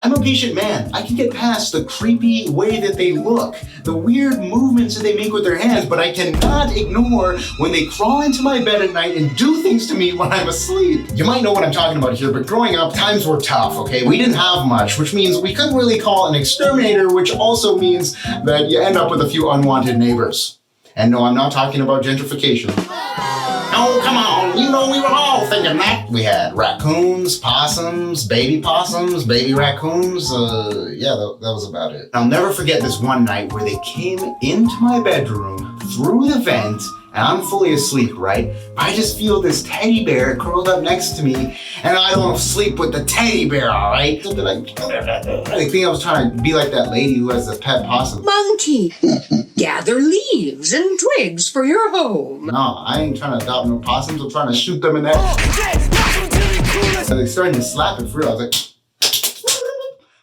I'm a patient man. I can get past the creepy way that they look, the weird movements that they make with their hands, but I cannot ignore when they crawl into my bed at night and do things to me when I'm asleep. You might know what I'm talking about here, but growing up, times were tough, okay? We didn't have much, which means we couldn't really call an exterminator, which also means that you end up with a few unwanted neighbors. And no, I'm not talking about gentrification. Oh, come on, you know we were all thinking that. We had raccoons, possums, baby raccoons. Yeah, that was about it. I'll never forget this one night where they came into my bedroom through the vent, and I'm fully asleep, right? I just feel this teddy bear curled up next to me, and I don't sleep with the teddy bear, all right? I think I was trying to be like that lady who has the pet possum. Monkey, gather leaves and twigs for your home. No, I ain't trying to adopt no possums. I'm trying to shoot them in the head. They're starting to slap it for real. I was like,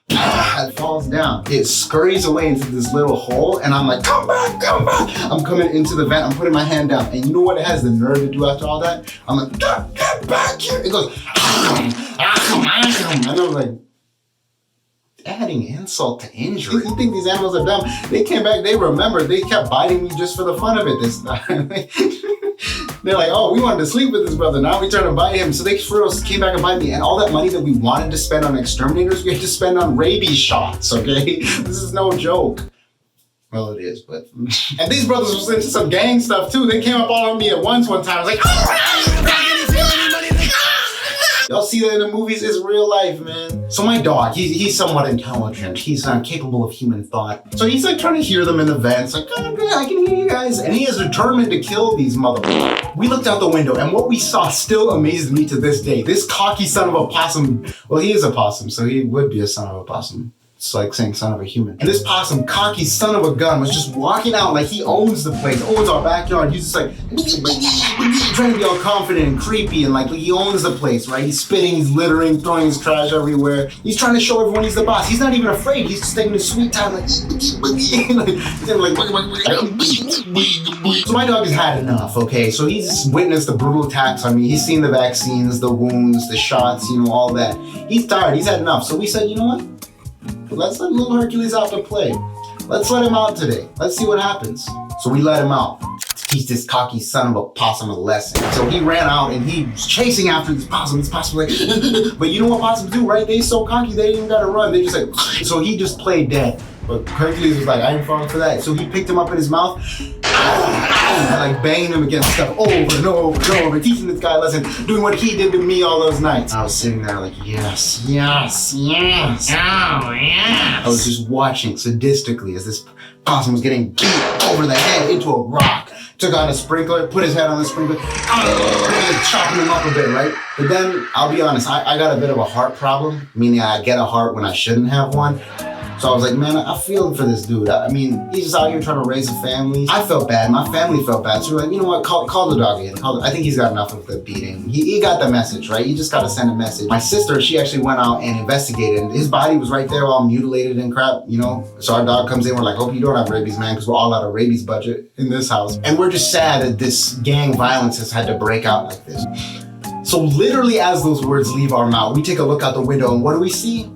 it falls down. It scurries away into this little hole, and I'm like, come back, come back. I'm coming into the vent, I'm putting my hand down, and you know what it has the nerve to do after all that? I'm like, get back here. It goes, and I'm like, adding insult to injury. You think these animals are dumb? They came back, they remembered, they kept biting me just for the fun of it this time. They're like, oh, we wanted to sleep with this brother, now we trying to bite him. So they for us came back and bite me, and all that money that we wanted to spend on exterminators, we had to spend on rabies shots, okay? This is no joke. Well, it is, but... And these brothers was into some gang stuff too. They came up all on me at once one time. I was like, y'all see that in the movies? It's real life, man. So my dog, he's somewhat intelligent. He's capable of human thought. So he's like trying to hear them in the vents. Like, oh, good, I can hear you guys. And he is determined to kill these motherfuckers. We looked out the window, and what we saw still amazes me to this day. This cocky son of a possum, well, he is a possum, so he would be a son of a possum. It's like saying son of a human. And this possum, cocky son of a gun, was just walking out like he owns the place, owns our backyard. He's just like, trying to be all confident and creepy and like he owns the place, right? He's spitting, he's littering, throwing his trash everywhere. He's trying to show everyone he's the boss. He's not even afraid. He's just taking his sweet time like, so my dog has had enough, okay? So he's witnessed the brutal attacks on me. He's seen the vaccines, the wounds, the shots, you know, all that. He's tired, he's had enough. So we said, you know what? Let's let little Hercules out to play. Let's let him out today. Let's see what happens. So we let him out to teach this cocky son of a possum a lesson. So he ran out and he was chasing after this possum. This possum like, but you know what possums do, right? They so cocky, they ain't even gotta run. They just like, so he just played dead. But Hercules was like, I ain't falling for that. So he picked him up in his mouth, and like banging him against stuff over and over and over, teaching this guy a lesson, doing what he did to me all those nights. I was sitting there like, yes, yes, yes, oh yeah. I was just watching sadistically as this possum was getting beat over the head into a rock. Took on a sprinkler, put his head on the sprinkler, chopping him up a bit, right? But then, I'll be honest, I got a bit of a heart problem, meaning I get a heart when I shouldn't have one. So I was like, man, I feel for this dude. I mean, he's just out here trying to raise a family. I felt bad. My family felt bad. So we're like, you know what? Call the dog in. I think he's got enough of the beating. He got the message, right? You just got to send a message. My sister, she actually went out and investigated. And his body was right there all mutilated and crap, you know? So our dog comes in. We're like, hope you don't have rabies, man, because we're all out of rabies budget in this house. And we're just sad that this gang violence has had to break out like this. So literally as those words leave our mouth, we take a look out the window and what do we see?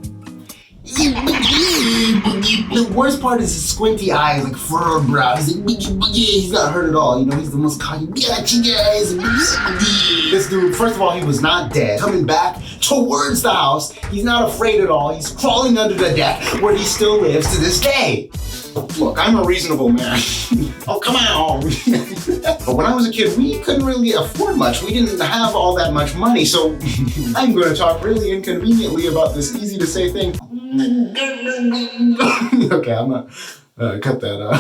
The worst part is his squinty eyes, like furrowed brow. He's like, he's not hurt at all. You know, he's the most cocky. This dude, first of all, he was not dead. Coming back towards the house, he's not afraid at all. He's crawling under the deck where he still lives to this day. Look, I'm a reasonable man. Oh, come on. But when I was a kid, we couldn't really afford much. We didn't have all that much money. So I'm going to talk really inconveniently about this easy to say thing. Okay, I'm gonna cut that out.